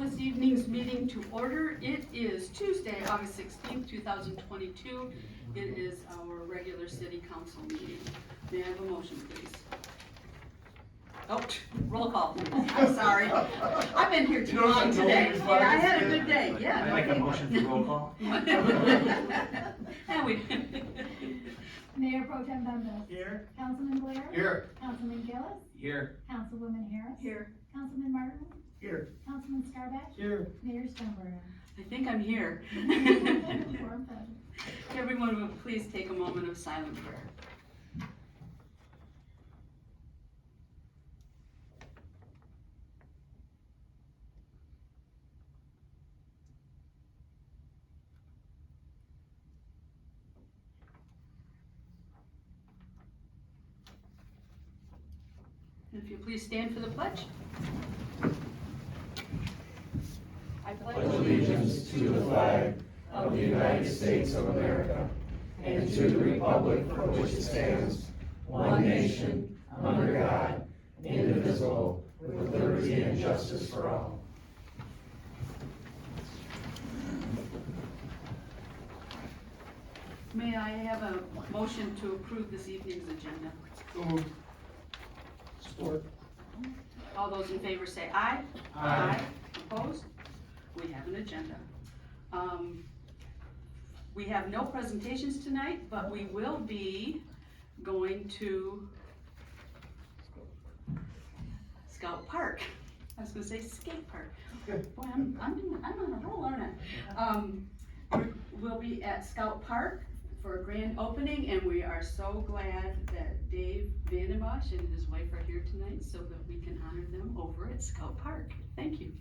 this evening's meeting to order. It is Tuesday, August 16th, 2022. It is our regular city council meeting. May I have a motion, please? Oh, roll call. I'm sorry. I've been here too long today. Yeah, I had a good day, yeah. I'd like a motion for roll call. Yeah, we. Mayor Pro Tem Dundas. Here. Councilman Blair. Here. Councilman Gillis. Here. Councilwoman Harris. Here. Councilman Martin. Here. Councilman Scarback. Here. Mayor Stoneberg. I think I'm here. Quorum present. Everyone would please take a moment of silent prayer. If you please stand for the pledge. I pledge allegiance to the flag of the United States of America and to the republic for which it stands, one nation, under God, indivisible, with liberty and justice for all. May I have a motion to approve this evening's agenda? Support. All those in favor say aye. Aye. Opposed? We have an agenda. We have no presentations tonight, but we will be going to Scout Park. I was gonna say skate park. Boy, I'm on a roll, aren't I? We'll be at Scout Park for a grand opening, and we are so glad that Dave Vandenbosch and his wife are here tonight so that we can honor them over at Scout Park. Thank you.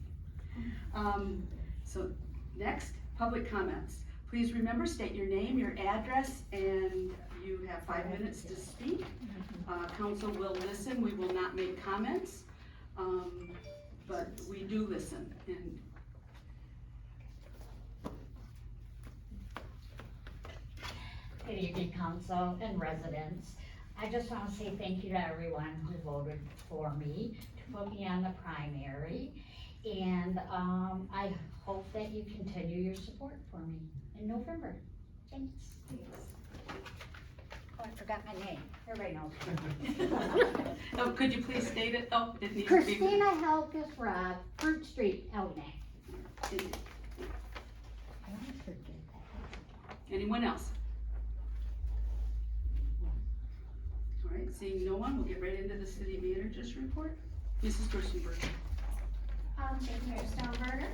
So next, public comments. Please remember, state your name, your address, and you have 5 minutes to speak. Council will listen. We will not make comments, but we do listen. And Good evening, council and residents. I just want to say thank you to everyone who voted for me to put me on the primary. And I hope that you continue your support for me in November. Thanks. Oh, I forgot my name. Everybody knows. oh, could you please state it? Oh, it needs Christina Helkus Rob, Fruit Street, Elginak. to be. I always forget that. Anyone else? All right, seeing no one, we'll get right into the city manager's report. Mrs. Gerstenberg. Thank you, Mayor Stoneberger.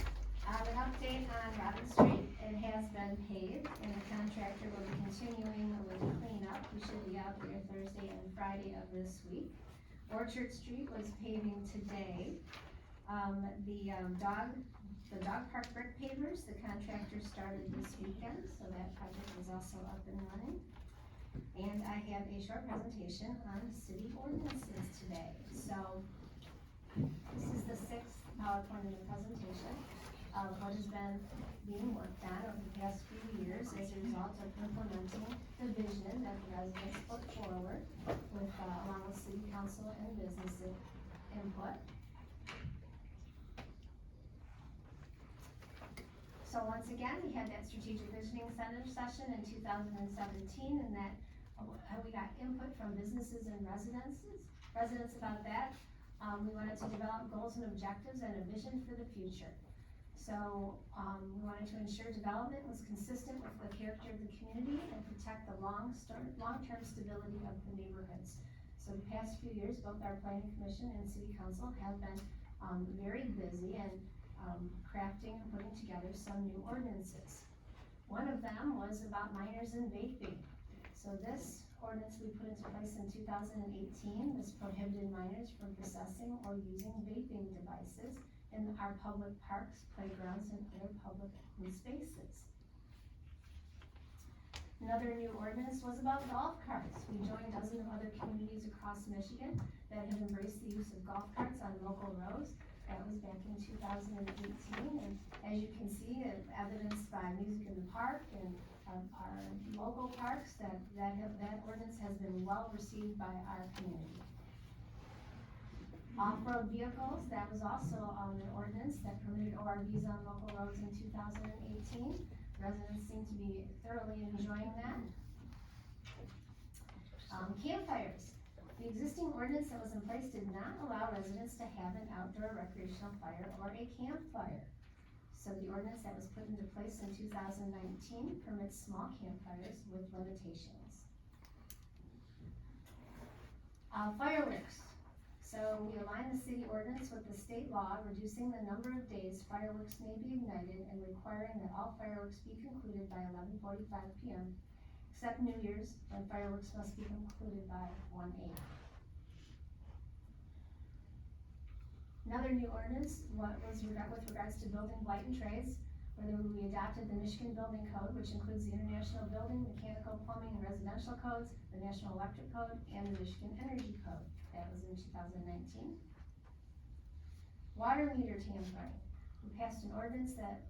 An update on Robin Street, it has been paved and the contractor will be continuing with the cleanup. We should be out there Thursday and Friday of this week. Orchard Street was paving today. The dog park brick pavers, the contractor started this weekend, so that project is also up and running. And I have a short presentation on city ordinances today. So this is the 6th PowerPoint in the presentation of what has been being worked on over the past few years as a result of implementing the vision that the residents put forward with along with city council and business input. So once again, we had that strategic visioning center session in 2017, and that we got input from businesses and residents about that. We wanted to develop goals and objectives and a vision for the future. So we wanted to ensure development was consistent with the character of the community and protect the long-term stability of the neighborhoods. So the past few years, both our planning commission and city council have been very busy and crafting and putting together some new ordinances. One of them was about minors and vaping. So this ordinance we put into place in 2018. This prohibited minors from possessing or using vaping devices in our public parks, playgrounds, and other public open spaces. Another new ordinance was about golf carts. We joined a dozen of other communities across Michigan that have embraced the use of golf carts on local roads. That was back in 2018, and as you can see, evidenced by Music in the Park and our local parks, that ordinance has been well received by our community. Off-road vehicles, that was also an ordinance that permitted ORVs on local roads in 2018. Residents seem to be thoroughly enjoying that. Campfires. The existing ordinance that was in place did not allow residents to have an outdoor recreational fire or a campfire. So the ordinance that was put into place in 2019 permits small campfires with limitations. Fireworks. So we align the city ordinance with the state law, reducing the number of days fireworks may be ignited and requiring that all fireworks be concluded by 11:45 p.m. except New Year's, when fireworks must be concluded by 1 a.m. Another new ordinance was with regards to building blight and trades, where we adopted the Michigan Building Code, which includes the International Building, Mechanical, Plumbing, and Residential Codes, the National Electric Code, and the Michigan Energy Code. That was in 2019. Water meter tampering. We passed an ordinance that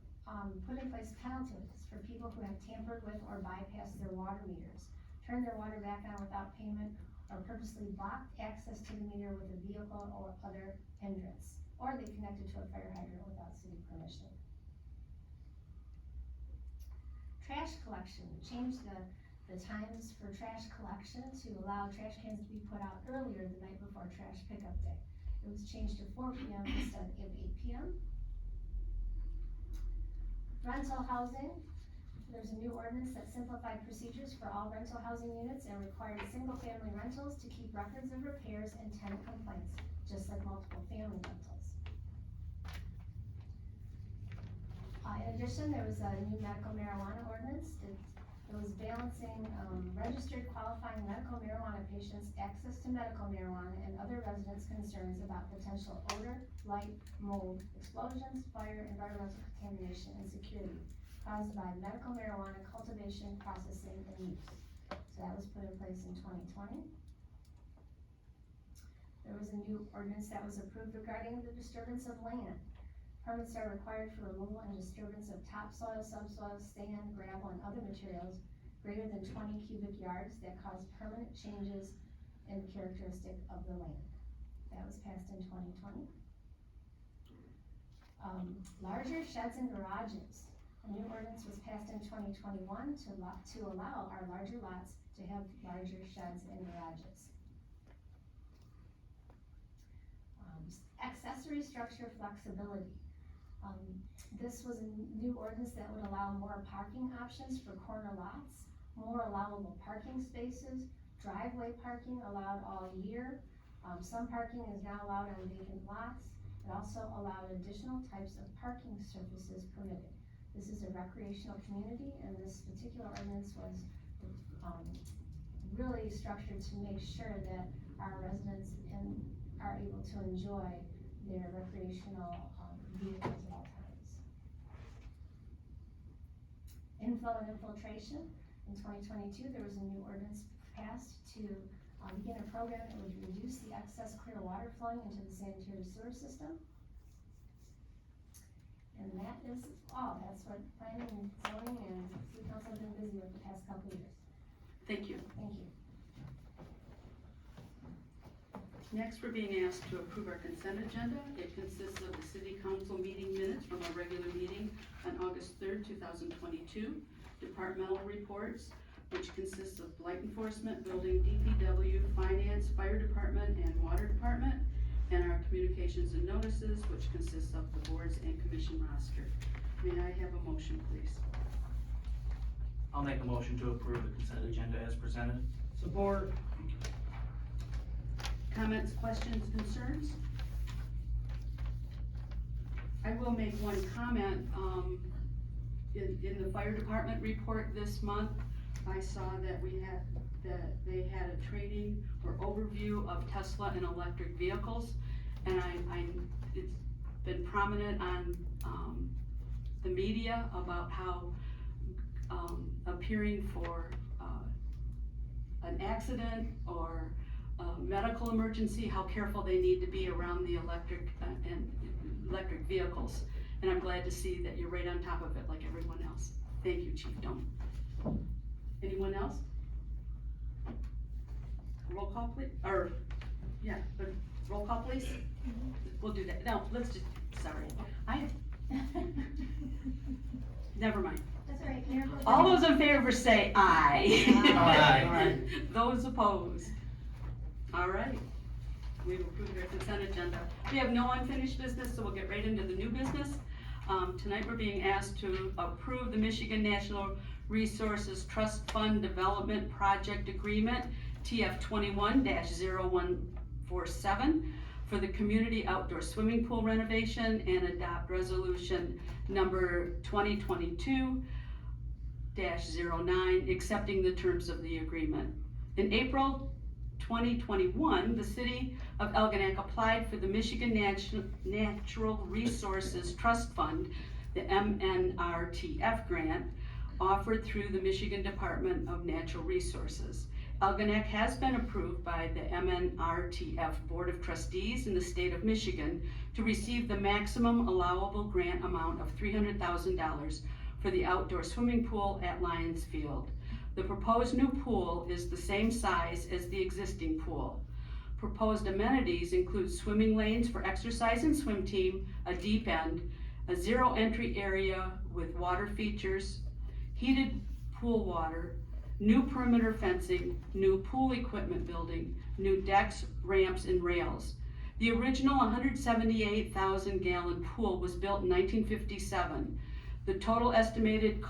put in place penalties for people who have tampered with or bypassed their water meters, turned their water back on without payment, or purposely blocked access to the meter with a vehicle or other hindrance, or they connected to a fire hydrant without city permission. Trash collection. We changed the times for trash collection to allow trash cans to be put out earlier the night before trash pickup day. It was changed to 4 p.m. instead of 8 p.m. Rental housing. There's a new ordinance that simplified procedures for all rental housing units and required single-family rentals to keep records of repairs and tenant complaints, just like multiple family rentals. In addition, there was a new medical marijuana ordinance. It was balancing registered qualifying medical marijuana patients' access to medical marijuana and other residents' concerns about potential odor, light, mold, explosions, fire, environmental contamination, and security caused by medical marijuana cultivation, processing, and use. So that was put in place in 2020. There was a new ordinance that was approved regarding the disturbance of land. Permits are required for removal and disturbance of topsoil, subsoil, sand, gravel, and other materials greater than 20 cubic yards that cause permanent changes in the characteristic of the land. That was passed in 2020. Larger sheds and garages. A new ordinance was passed in 2021 to allow our larger lots to have larger sheds and garages. Accessory structure flexibility. This was a new ordinance that would allow more parking options for corner lots, more allowable parking spaces, driveway parking allowed all year. Some parking is now allowed on vacant lots. It also allowed additional types of parking surfaces permitted. This is a recreational community, and this particular ordinance was really structured to make sure that our residents are able to enjoy their recreational vehicles at all times. Inflow and infiltration. In 2022, there was a new ordinance passed to begin a program that would reduce the excess clear water flowing into the sanitary sewer system. And that is all. That's what planning and zoning and city council have been busy with the past couple of years. Thank you. Thank you. Next, we're being asked to approve our consent agenda. It consists of the city council meeting minutes from a regular meeting on August 3rd, 2022, departmental reports, which consists of blight enforcement, building, DPW, finance, fire department, and water department, and our communications and notices, which consists of the boards and commission roster. May I have a motion, please? I'll make a motion to approve the consent agenda as presented. Support. Comments, questions, concerns? I will make one comment. In the fire department report this month, I saw that they had a training or overview of Tesla and electric vehicles, and it's been prominent on the media about how appearing for an accident or medical emergency, how careful they need to be around the electric vehicles. And I'm glad to see that you're right on top of it like everyone else. Thank you, Chief Dome. Anyone else? Roll call, please. Or, yeah, but Roll call, please. We'll do that. No, let's just, sorry. Never mind. That's all right, Mayor Pro Tem. All those in favor say aye. Aye. Those opposed? All right. We've approved our consent agenda. We have no unfinished business, so we'll get right into the new business. Tonight we're being asked to approve the Michigan Natural Resources Trust Fund Development Project Agreement, TF 21-0147, for the community outdoor swimming pool renovation, and adopt resolution number 2022-09, accepting the terms of the agreement. In April 2021, the city of Algonac applied for the Michigan Natural Resources Trust Fund, the MNRTF grant, offered through the Michigan Department of Natural Resources. Algonac has been approved by the MNRTF Board of Trustees in the state of Michigan to receive the maximum allowable grant amount of $300,000 for the outdoor swimming pool at Lions Field. The proposed new pool is the same size as the existing pool. Proposed amenities include swimming lanes for exercise and swim team, a deep end, a zero entry area with water features, heated pool water, new perimeter fencing, new pool equipment building, new decks, ramps, and rails. The original 178,000 gallon pool was built in 1957. The total estimated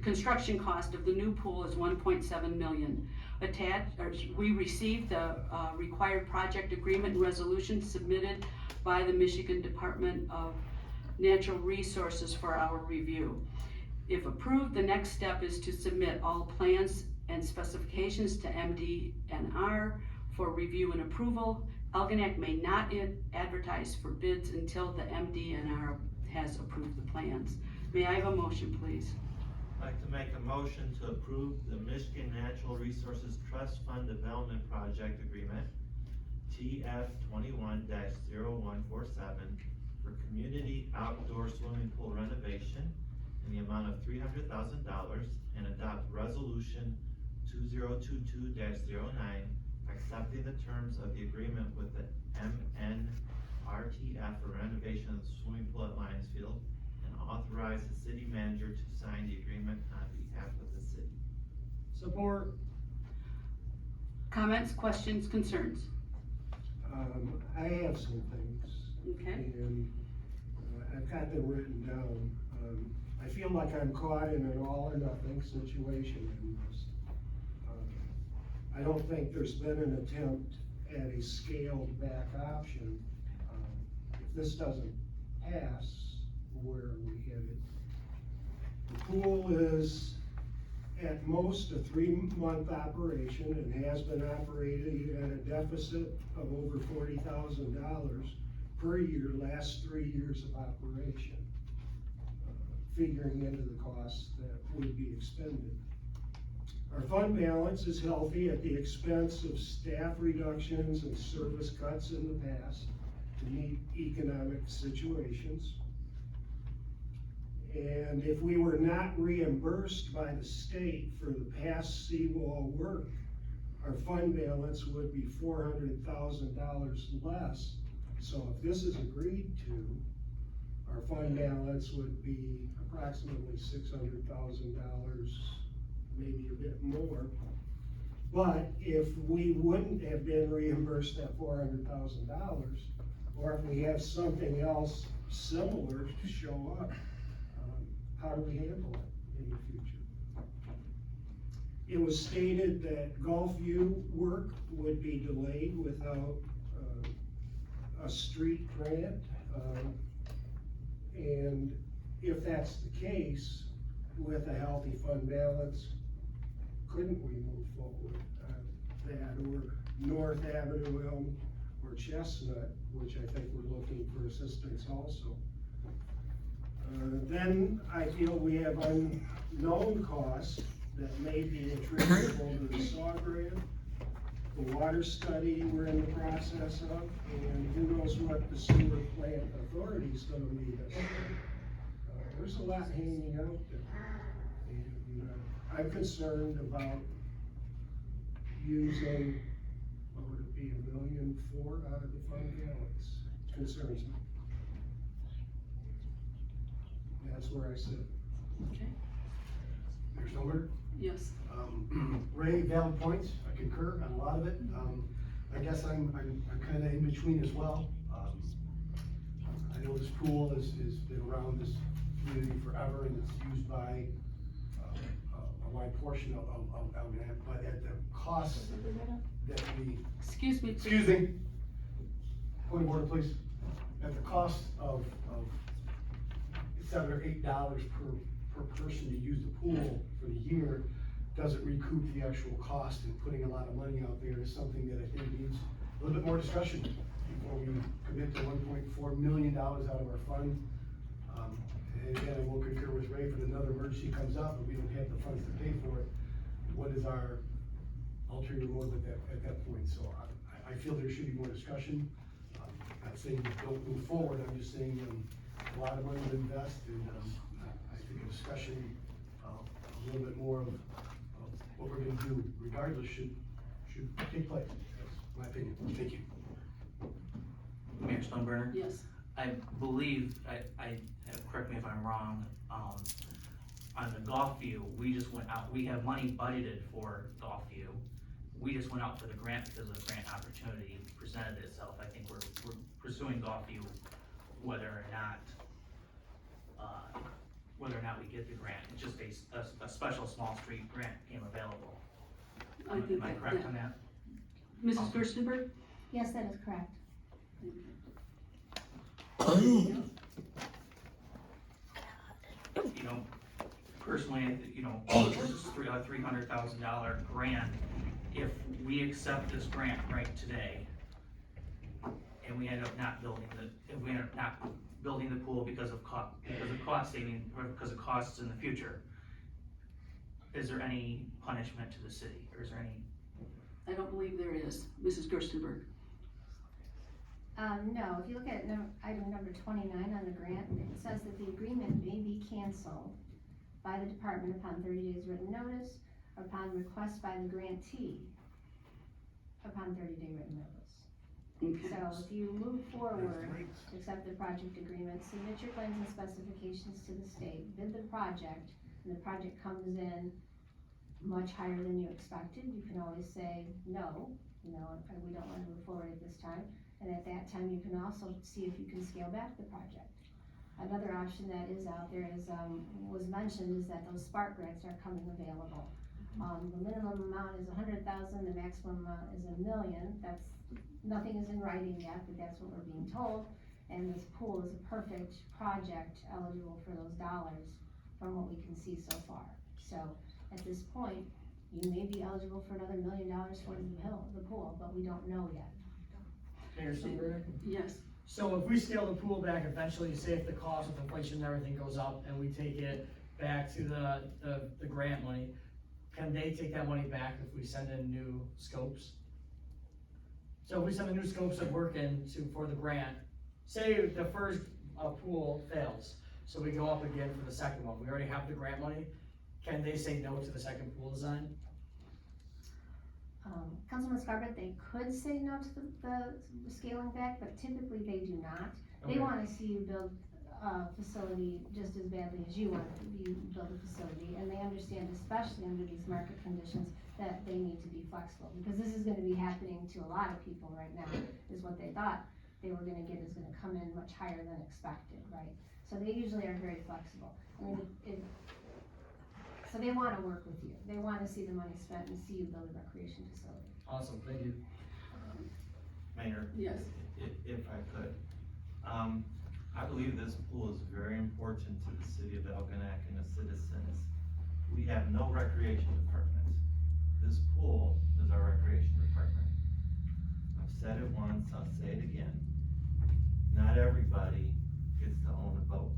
construction cost of the new pool is $1.7 million. We received the required project agreement and resolution submitted by the Michigan Department of Natural Resources for our review. If approved, the next step is to submit all plans and specifications to MDNR for review and approval. Algonac may not advertise for bids until the MDNR has approved the plans. May I have a motion, please? I'd like to make a motion to approve the Michigan Natural Resources Trust Fund Development Project Agreement, TF 21-0147, for community outdoor swimming pool renovation in the amount of $300,000, and adopt resolution 2022-09, accepting the terms of the agreement with the MNRTF for renovation of the swimming pool at Lions Field, and authorize the city manager to sign the agreement on behalf of the city. Support. Comments, questions, concerns? I have some things, Okay. and I've got them written down. I feel like I'm caught in an all or nothing situation in this. I don't think there's been an attempt at a scaled back option. If this doesn't pass, where are we headed? The pool is at most a 3-month operation and has been operating at a deficit of over $40,000 per year last 3 years of operation, figuring into the costs that would be expended. Our fund balance is healthy at the expense of staff reductions and service cuts in the past to meet economic situations. And if we were not reimbursed by the state for the past seawall work, our fund balance would be $400,000 less. So if this is agreed to, our fund balance would be approximately $600,000, maybe a bit more. But if we wouldn't have been reimbursed that $400,000, or if we have something else similar to show up, how do we handle it in the future? It was stated that Gulfview work would be delayed without a street grant. And if that's the case, with a healthy fund balance, couldn't we move forward on that, or North Avenue Elm or Chestnut, which I think we're looking for assistance also. Then I feel we have unknown costs that may be attributable to the SAW grant, the water study we're in the process of, and who knows what the sewer plant authority's gonna lead us to. There's a lot hanging out there. And I'm concerned about using would it be $1.4 million out of the fund balance? Concerns me. That's where I sit. Okay, Mayor Stolberg? yes. Ray, valid points, I concur on a lot of it. I guess I'm kinda in between as well. I know this pool has been around this community forever and it's used by a wide portion of Algonac, but at the cost that we, Excuse me. excuse me, point of order, please. At the cost of $7 or $8 per person to use the pool for the year, doesn't recoup the actual cost, and putting a lot of money out there is something that I think needs a little bit more discussion before we commit to $1.4 million out of our fund. And again, I will concur with Ray, if another emergency comes up and we don't have the funds to pay for it, what is our ulterior motive at that point? So I feel there should be more discussion. Not saying we don't move forward, I'm just saying a lot of money to invest, and I think a discussion, a little bit more of what we're gonna do regardless should take place. That's my opinion. Thank you. Mayor Stoneburner? Yes. I believe, correct me if I'm wrong, on the golf view, we just went out, we have money budgeted for golf view. We just went out for the grant because of the grant opportunity presented itself. I think we're pursuing golf view whether or not we get the grant. It's just a special small street grant came available. I think Am I that, correct yeah. on that? Mrs. Gerstenberg? Yes, that is correct. You know, personally, you know, this is $300,000 grant. If we accept this grant right today, and we end up not building the pool because of cost saving, or because of costs in the future, is there any punishment to the city, or is there any? I don't believe there is. Mrs. Gerstenberg? No, if you look at item number 29 on the grant, it says that the agreement may be canceled by the department upon 30 days written notice, or upon request by the grantee upon 30-day written notice. Okay. So if you move forward, accept the project agreement, submit your plans and specifications to the state, bid the project, and the project comes in much higher than you expected, you can always say, no, we don't wanna move forward at this time. And at that time, you can also see if you can scale back the project. Another option that is out there is, was mentioned, is that those Spark grants are coming available. The minimum amount is $100,000, the maximum amount is $1 million. Nothing is in writing yet, but that's what we're being told. And this pool is a perfect project eligible for those dollars from what we can see so far. So at this point, you may be eligible for another $1 million for the pool, but we don't know yet. Mayor Stolberg? Yes. So if we scale the pool back eventually, say if the cost of inflation and everything goes up and we take it back to the grant money, can they take that money back if we send in new scopes? So if we send the new scopes of work in for the grant, say the first pool fails, so we go up again for the second one, we already have the grant money, can they say no to the second pool design? Councilman Scarpet, they could say no to the scaling back, but typically they do not. They Okay. wanna see you build a facility just as badly as you want you build a facility, and they understand, especially under these market conditions, that they need to be flexible, because this is gonna be happening to a lot of people right now, is what they thought they were gonna get is gonna come in much higher than expected, right? So they usually are very flexible. I mean, so they wanna work with you, they wanna see the money spent and see you build a recreation facility. Awesome, thank you. Mayor? Yes. If I could, I believe this pool is very important to the city of Algonac and the citizens. We have no recreation department. This pool is our recreation department. I've said it once, I'll say it again. Not everybody gets to own a boat.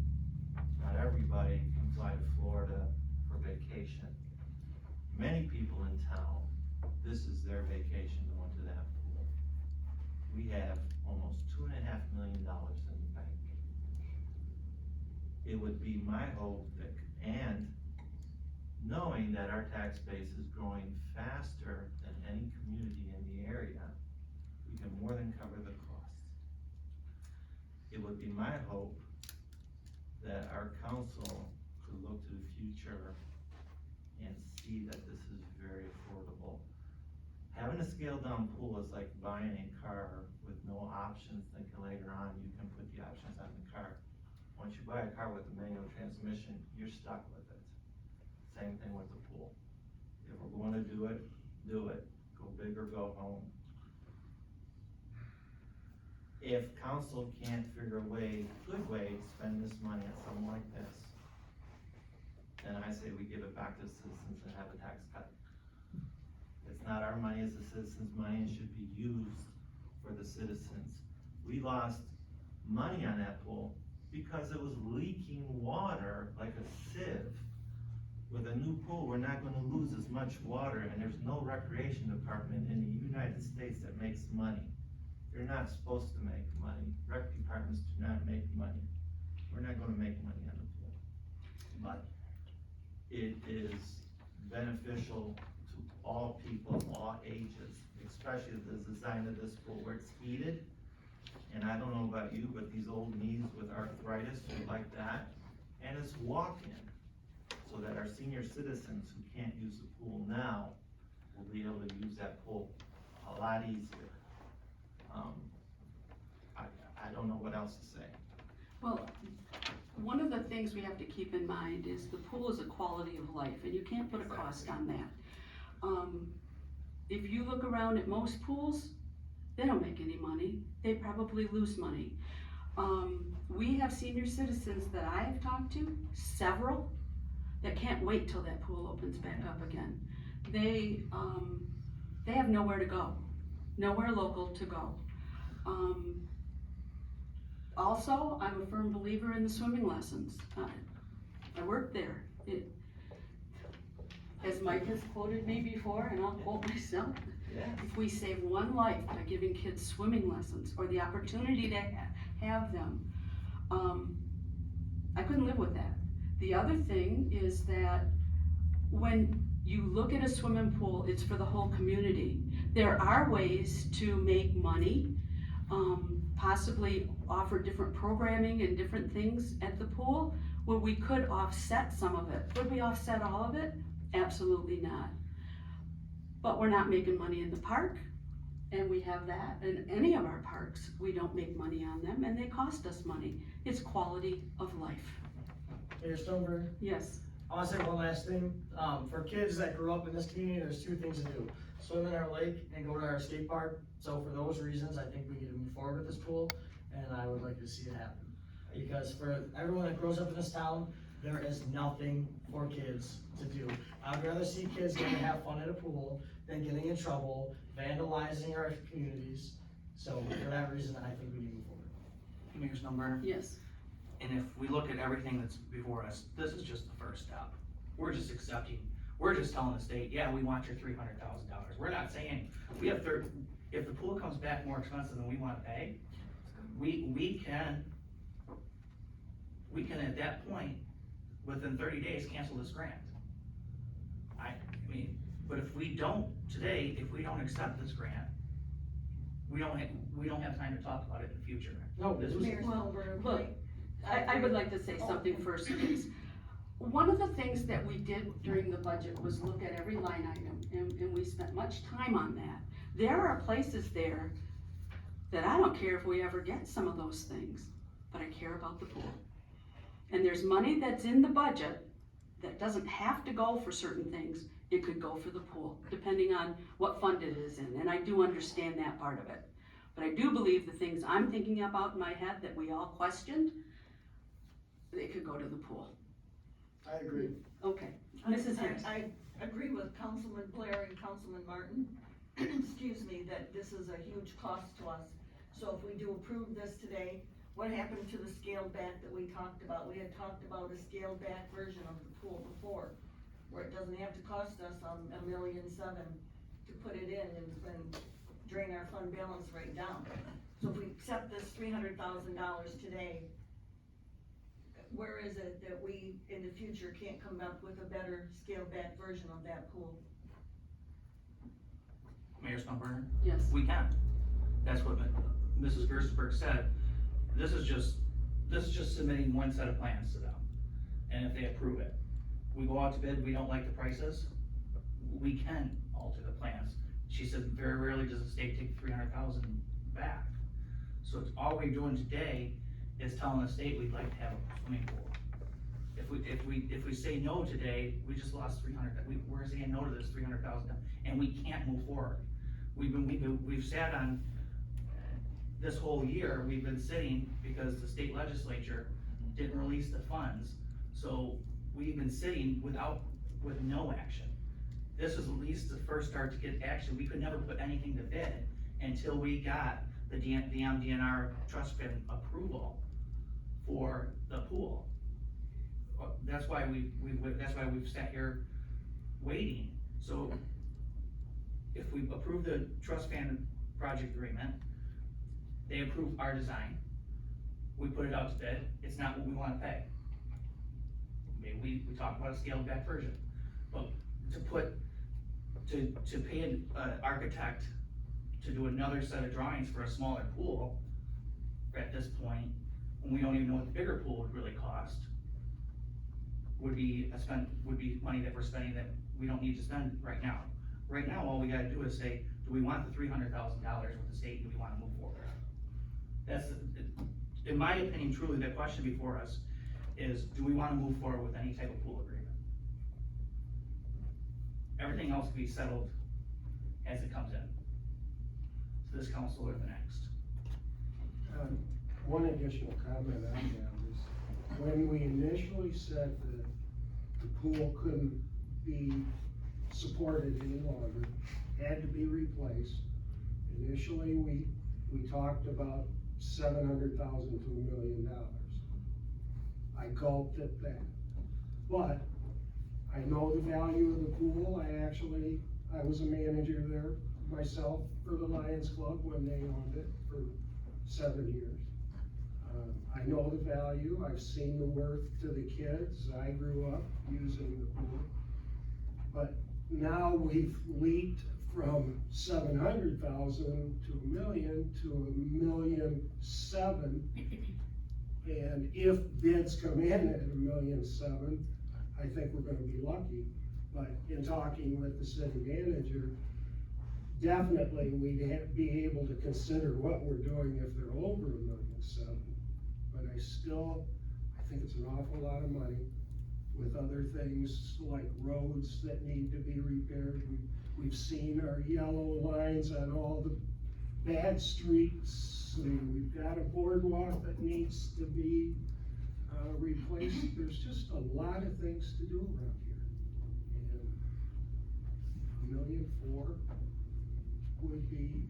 Not everybody can fly to Florida for vacation. Many people in town, this is their vacation going to that pool. We have almost $2.5 million in the bank. It would be my hope that, and knowing that our tax base is growing faster than any community in the area, can more than cover the cost. It would be my hope that our council could look to the future and see that this is very affordable. Having a scaled down pool is like buying a car with no options, thinking later on you can put the options on the car. Once you buy a car with a manual transmission, you're stuck with it. Same thing with the pool. If we're going to do it, go big or go home. If council can't figure a good way to spend this money on something like this, then I say we give it back to the citizens and have a tax cut. It's not our money, it's the citizens' money, and should be used for the citizens. We lost money on that pool because it was leaking water like a sieve. With a new pool, we're not gonna lose as much water, and there's no recreation department in the United States that makes money. They're not supposed to make money. Rec departments do not make money. We're not gonna make money on the pool. But it is beneficial to all people, all ages, especially the design of this pool where it's heated. And I don't know about you, but these old knees with arthritis would like that. And it's walk-in, so that our senior citizens who can't use the pool now will be able to use that pool a lot easier. I don't know what else to say. Well, one of the things we have to keep in mind is the pool is a quality of life, and you can't put a cost on that. If you look around at most pools, they don't make any money. They probably lose money. We have senior citizens that I have talked to, several, that can't wait till that pool opens back up again. They have nowhere to go, nowhere local to go. Also, I'm a firm believer in the swimming lessons. I worked there. As Mike has quoted me before, and I'll quote myself, if we save one life by giving kids swimming lessons or the opportunity to have them, I couldn't live with that. The other thing is that when you look at a swimming pool, it's for the whole community. There are ways to make money, possibly offer different programming and different things at the pool where we could offset some of it. Would we offset all of it? Absolutely not. But we're not making money in the park, and we have that. In any of our parks, we don't make money on them, and they cost us money. It's quality of life. Mayor Stoneberg, Yes. I wanna say one last thing. For kids that grew up in this community, there's two things to do. Swim in our lake and go to our skate park. So for those reasons, I think we need to move forward with this pool, and I would like to see it happen. Because for everyone that grows up in this town, there is nothing for kids to do. I'd rather see kids getting to have fun at a pool than getting in trouble, vandalizing our communities. So for that reason, I think we need to move forward. Mayor Snowburner? Yes. And if we look at everything that's before us, this is just the first step. We're just accepting, we're just telling the state, yeah, we want your $300,000. We're not saying, if the pool comes back more expensive than we wanna pay, we can at that point, within 30 days, cancel this grant. I mean, but if we don't, today, if we don't accept this grant, we don't have time to talk about it in the future. No, This was, Well, look, I would like to say something first, please. One of the things that we did during the budget was look at every line item, and we spent much time on that. There are places there that I don't care if we ever get some of those things, but I care about the pool. And there's money that's in the budget that doesn't have to go for certain things. It could go for the pool, depending on what fund it is in, and I do understand that part of it. But I do believe the things I'm thinking about in my head that we all questioned, they could go to the pool. I agree. Okay, Mrs. Harris. I agree with Councilman Blair and Councilman Martin, excuse me, that this is a huge cost to us. So if we do approve this today, what happened to the scaled back that we talked about? We had talked about a scaled back version of the pool before, where it doesn't have to cost us $1.7 million to put it in and drain our fund balance right down. So if we accept this $300,000 today, where is it that we, in the future, can't come up with a better scaled back version of that pool? Mayor Snowburner? Yes. We can. That's what Mrs. Gerstenberg said. This is just submitting one set of plans to them. And if they approve it, we go out to bid, we don't like the prices, we can alter the plans. She said very rarely does the state take 300,000 back. So it's all we're doing today is telling the state we'd like to have a swimming pool. If we say no today, we just lost 300, we're saying no to this 300,000, and we can't move forward. We've sat on, this whole year, we've been sitting because the state legislature didn't release the funds. So we've been sitting with no action. This is at least the first start to get action. We could never put anything to bid until we got the MDNR trust fund approval for the pool. That's why we've sat here waiting. So if we approve the trust fund project agreement, they approve our design, we put it out to bid, it's not what we wanna pay. Maybe we talk about a scaled back version, but to pay an architect to do another set of drawings for a smaller pool at this point, when we don't even know what the bigger pool would really cost, would be money that we're spending that we don't need to spend right now. Right now, all we gotta do is say, do we want the $300,000 with the state, do we wanna move forward? That's, in my opinion, truly the question before us is, do we wanna move forward with any type of pool agreement? Everything else can be settled as it comes in. So this council or the next. One additional comment I have is, when we initially said that the pool couldn't be supported any longer, had to be replaced, initially we talked about $700,000 to $1 million. I gulped at that. But I know the value of the pool. I was a manager there myself for the Lions Club when they owned it for 7 years. I know the value. I've seen the worth to the kids. I grew up using the pool. But now we've leaped from 700,000 to $1 million to $1.7 million. And if bids come in at $1.7 million, I think we're gonna be lucky. But in talking with the city manager, definitely we'd be able to consider what we're doing if they're over $1.7 million. But I think it's an awful lot of money with other things like roads that need to be repaired. We've seen our yellow lines on all the bad streets, and we've got a boardwalk that needs to be replaced. There's just a lot of things to do around here. And $1.4 million would be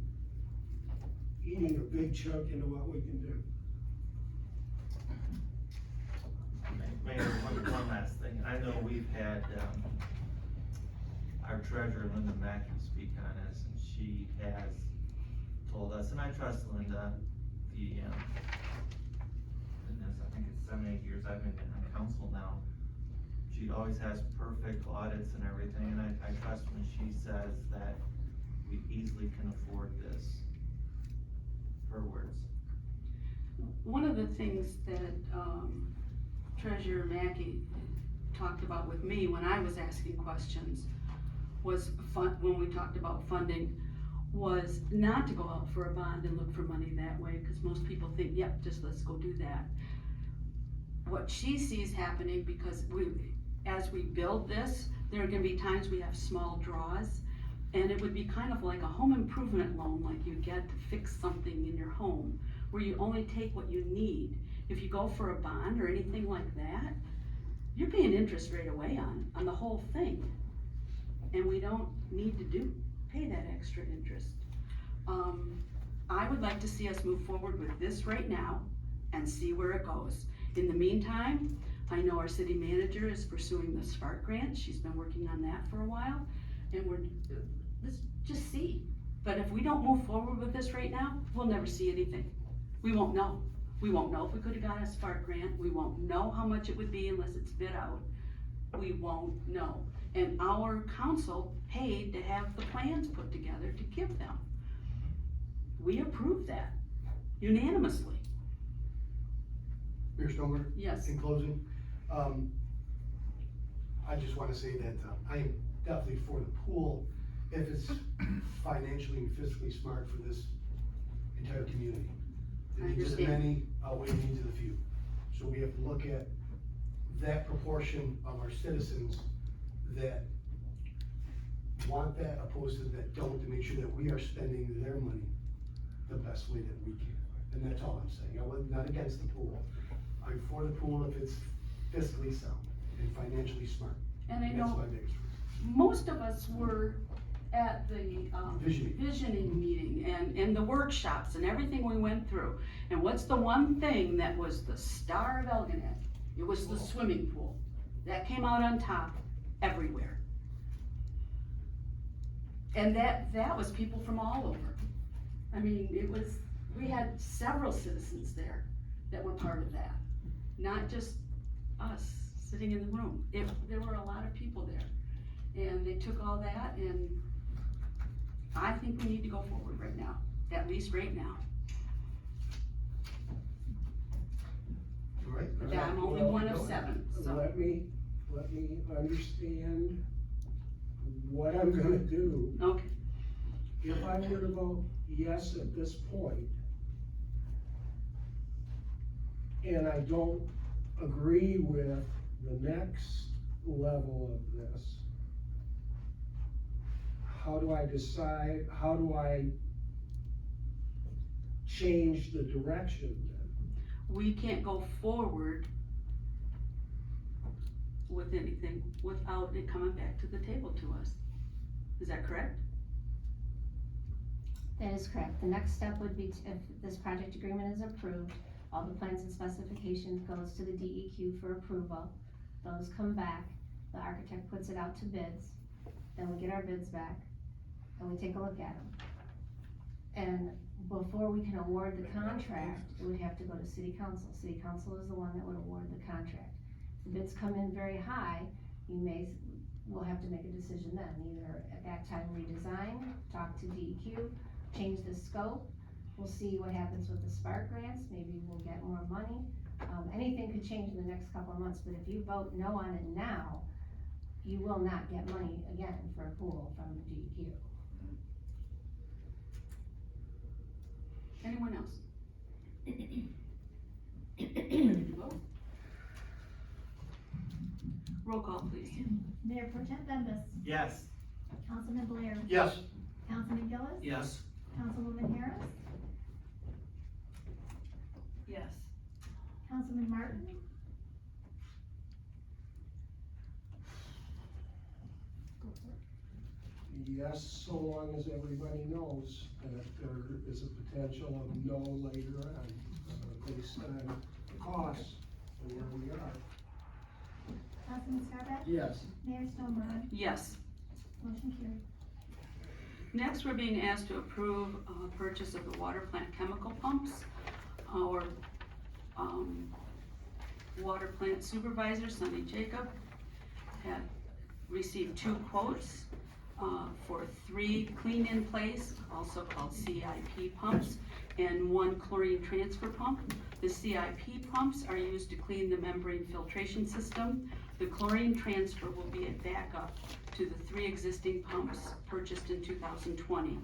eating a big chunk into what we can do. Mayor, one last thing. I know we've had, our treasurer, Linda Mackey, speak on this, and she has told us, and I trust Linda, goodness, I think it's 7, 8 years I've been on council now. She always has perfect audits and everything, and I trust when she says that we easily can afford this. Her words. One of the things that, Treasurer Mackey talked about with me when I was asking questions was when we talked about funding, was not to go out for a bond and look for money that way, because most people think, yep, just let's go do that. What she sees happening, because as we build this, there are gonna be times we have small draws, and it would be kind of like a home improvement loan like you get to fix something in your home, where you only take what you need. If you go for a bond or anything like that, you're paying interest right away on the whole thing. And we don't need to pay that extra interest. I would like to see us move forward with this right now and see where it goes. In the meantime, I know our city manager is pursuing the Spark grant. She's been working on that for a while, and let's just see. But if we don't move forward with this right now, we'll never see anything. We won't know. We won't know if we could have got a Spark grant. We won't know how much it would be unless it's bid out. We won't know. And our council paid to have the plans put together to give them. we approved that unanimously. Mayor Stoneberg? Yes. In closing, I just wanna say that, I am definitely for the pool if it's financially and fiscally smart for this entire community. The I needs of the understand. many outweigh the needs of the few. So we have to look at that proportion of our citizens that want that opposed to that don't, to make sure that we are spending their money the best way that we can. And that's all I'm saying. I was not against the pool. I'm for the pool if it's fiscally sound and financially smart. And I That's know my biggest reason. most of us were at the, Visioning. visioning meeting and the workshops and everything we went through. And what's the one thing that was the star of Algonac? It was the swimming pool. That came out on top everywhere. And that was people from all over. I mean, we had several citizens there that were part of that. Not just us sitting in the room. There were a lot of people there. And they took all that, and I think we need to go forward right now, at least right now. All right? But I'm only one of 7, so. Let me understand what I'm gonna do. Okay, If I were to vote yes at this point, and I don't agree with the next level of this, how do I decide, how do I change the direction then? we can't go forward with anything without it coming back to the table to us. Is that correct? That is correct. The next step would be, if this project agreement is approved, all the plans and specifications goes to the DEQ for approval. Those come back, the architect puts it out to bids, then we get our bids back, and we take a look at them. And before we can award the contract, it would have to go to city council. City council is the one that would award the contract. If the bids come in very high, we'll have to make a decision then, either at that time redesign, talk to DEQ, change the scope. We'll see what happens with the Spark grants, maybe we'll get more money. Anything could change in the next couple of months, but if you vote no on it now, you will not get money again for a pool from the DEQ. Anyone else? Ready to vote? Roll call, please. Mayor Pro Tem Bembas, Yes. Councilman Blair, Yes. Councilman Gillis, Yes. Councilwoman Harris, Yes. Councilman Martin, Yes, so long as everybody knows that there is a potential of no later on, based on the costs and where we are. Councilman Scarback, Yes. Mayor Stoneberg, Yes. motion carried. Next, we're being asked to approve, purchase of the water plant chemical pumps. Our, water plant supervisor, Sonny Jacob, had received 2 quotes, for 3 clean-in-place, also called CIP pumps, and 1 chlorine transfer pump. The CIP pumps are used to clean the membrane filtration system. The chlorine transfer will be a backup to the 3 existing pumps purchased in 2020.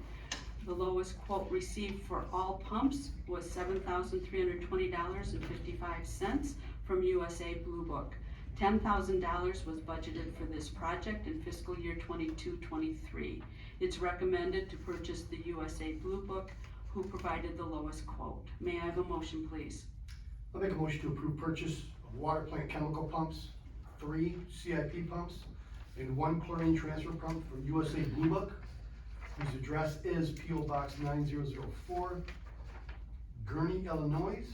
The lowest quote received for all pumps was $7,320.55 from USA Blue Book. $10,000 was budgeted for this project in fiscal year 22-23. It's recommended to purchase the USA Blue Book, who provided the lowest quote. May I have a motion, please? I'll make a motion to approve purchase of water plant chemical pumps, 3 CIP pumps, and 1 chlorine transfer pump from USA Blue Book, whose address is P.O. Box 9004, Gurney, Illinois,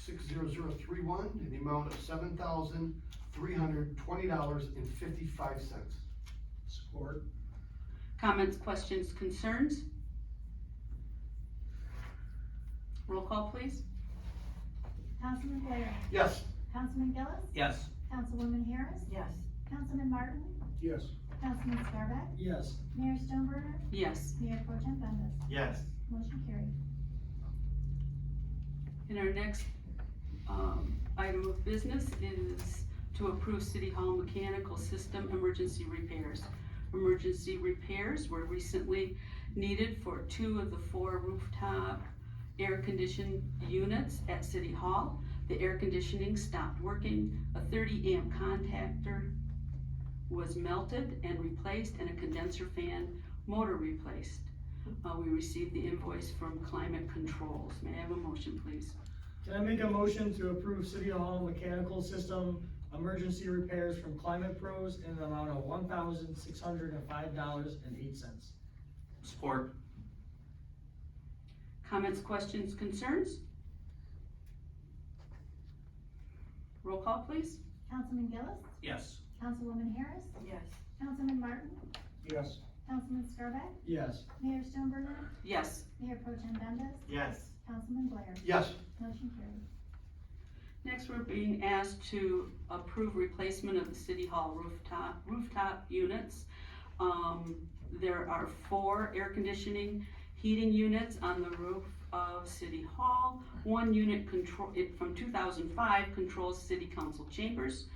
60031, in the amount of $7,320.55. Support. Comments, questions, concerns? Roll call, please. Councilman Blair, Yes. Councilman Gillis, Yes. Councilwoman Harris, Yes. Councilman Martin, Yes. Councilman Scarback, Yes. Mayor Stoneberg, Yes. Mayor Pro Tem Bembas. Yes. Motion carried. And our next, item of business is to approve City Hall mechanical system emergency repairs. Emergency repairs were recently needed for 2 of the 4 rooftop air conditioned units at City Hall. The air conditioning stopped working, a 30 amp contactor was melted and replaced, and a condenser fan motor replaced. We received the invoice from Climate Controls. May I have a motion, please? Can I make a motion to approve City Hall mechanical system emergency repairs from Climate Pros in the amount of $1,605.08? Support. Comments, questions, concerns? Roll call, please. Councilman Gillis, Yes. Councilwoman Harris, Yes. Councilman Martin, Yes. Councilman Scarback, Yes. Mayor Stoneburner, Yes. Mayor Pro Tem Bembas, Yes. Councilman Blair. Yes. Motion carried. Next, we're being asked to approve replacement of the City Hall rooftop units. There are 4 air conditioning heating units on the roof of City Hall. 1 unit from 2005 controls City Council chambers.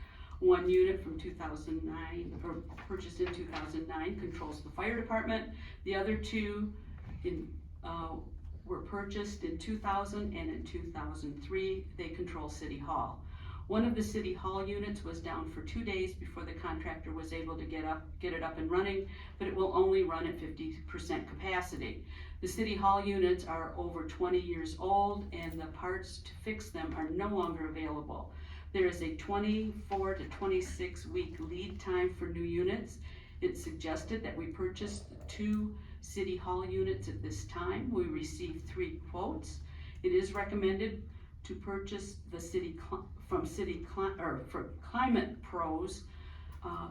1 unit from 2009, or purchased in 2009, controls the fire department. The other 2 were purchased in 2000 and in 2003, they control City Hall. 1 of the City Hall units was down for 2 days before the contractor was able to get it up and running, but it will only run at 50% capacity. The City Hall units are over 20 years old, and the parts to fix them are no longer available. There is a 24 to 26 week lead time for new units. It's suggested that we purchase 2 City Hall units at this time. We received 3 quotes. It is recommended to purchase the from Climate Pros,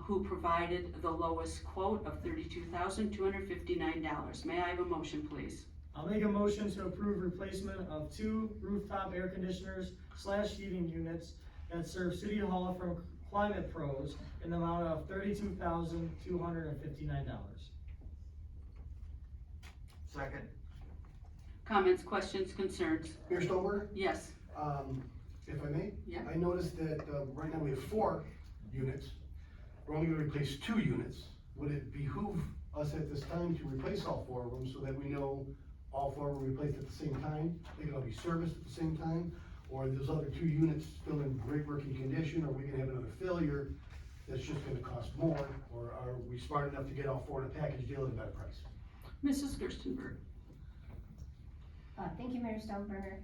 who provided the lowest quote of $32,259. May I have a motion, please? I'll make a motion to approve replacement of 2 rooftop air conditioners / heating units that serve City Hall from Climate Pros in the amount of $32,259. Second. Comments, questions, concerns? Mayor Stoneburner, Yes. if I may? Yeah. I noticed that, right now we have 4 units. We're only gonna replace 2 units. Would it behoove us at this time to replace all 4 of them so that we know all 4 were replaced at the same time? They can all be serviced at the same time? Or are those other 2 units still in great working condition? Are we gonna have another failure that's just gonna cost more? Or are we smart enough to get all 4 in a package deal at a better price? Mrs. Gerstenberg. Thank you, Mayor Stoneburner.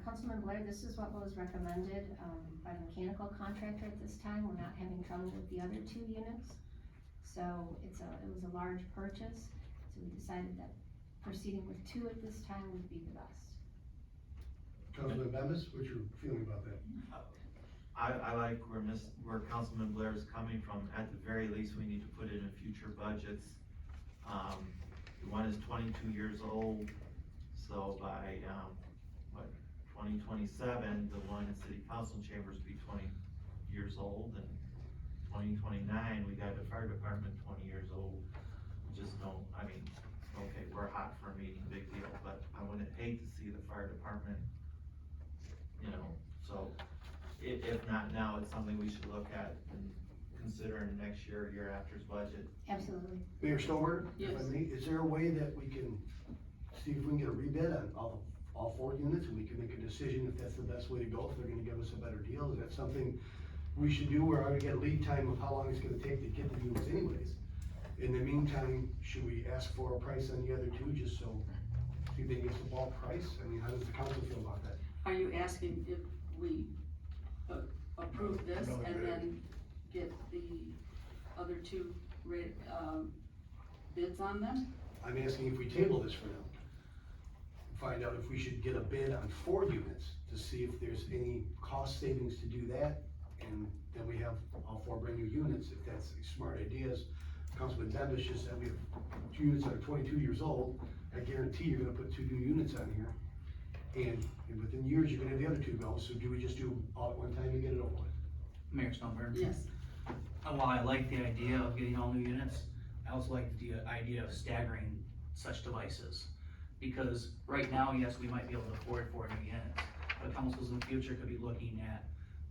Councilman Blair, this is what was recommended, by the mechanical contractor at this time. We're not having trouble with the other 2 units. So it was a large purchase, so we decided that proceeding with 2 at this time would be the best. Councilman Bembas, what's your feeling about that? I like where Councilman Blair is coming from. At the very least, we need to put it in future budgets. The one is 22 years old, so by, 2027, the one in City Council chambers will be 20 years old, and 2029, we got the fire department 20 years old. Just don't, I mean, okay, we're hot for a meeting, big deal, but I wouldn't hate to see the fire department, so if not now, it's something we should look at and consider in next year after's budget. Absolutely. Mayor Stoneburner, if I Yes. may, is there a way that we can see if we can get a rebid on all 4 units, and we can make a decision if that's the best way to go, if they're gonna give us a better deal? Is that something we should do, where I would get a lead time of how long it's gonna take to get the units anyways? In the meantime, should we ask for a price on the other 2, just so, see if they give us a ball price? I mean, how does the council feel about that? Are you asking if we approve this and then get the other 2 bids on them? I'm asking if we table this for now, find out if we should get a bid on 4 units to see if there's any cost savings to do that, and then we have all 4 brand new units, if that's smart ideas. Councilman Bembas just said we have 2 units that are 22 years old. I guarantee you're gonna put 2 new units on here, and within years, you're gonna have the other 2 go, so do we just do them all at one time and get it over with? Mayor Stoneburner. Yes. While I like the idea of getting all new units, I also like the idea of staggering such devices. Because right now, yes, we might be able to afford 4 new units, but councils in the future could be looking at,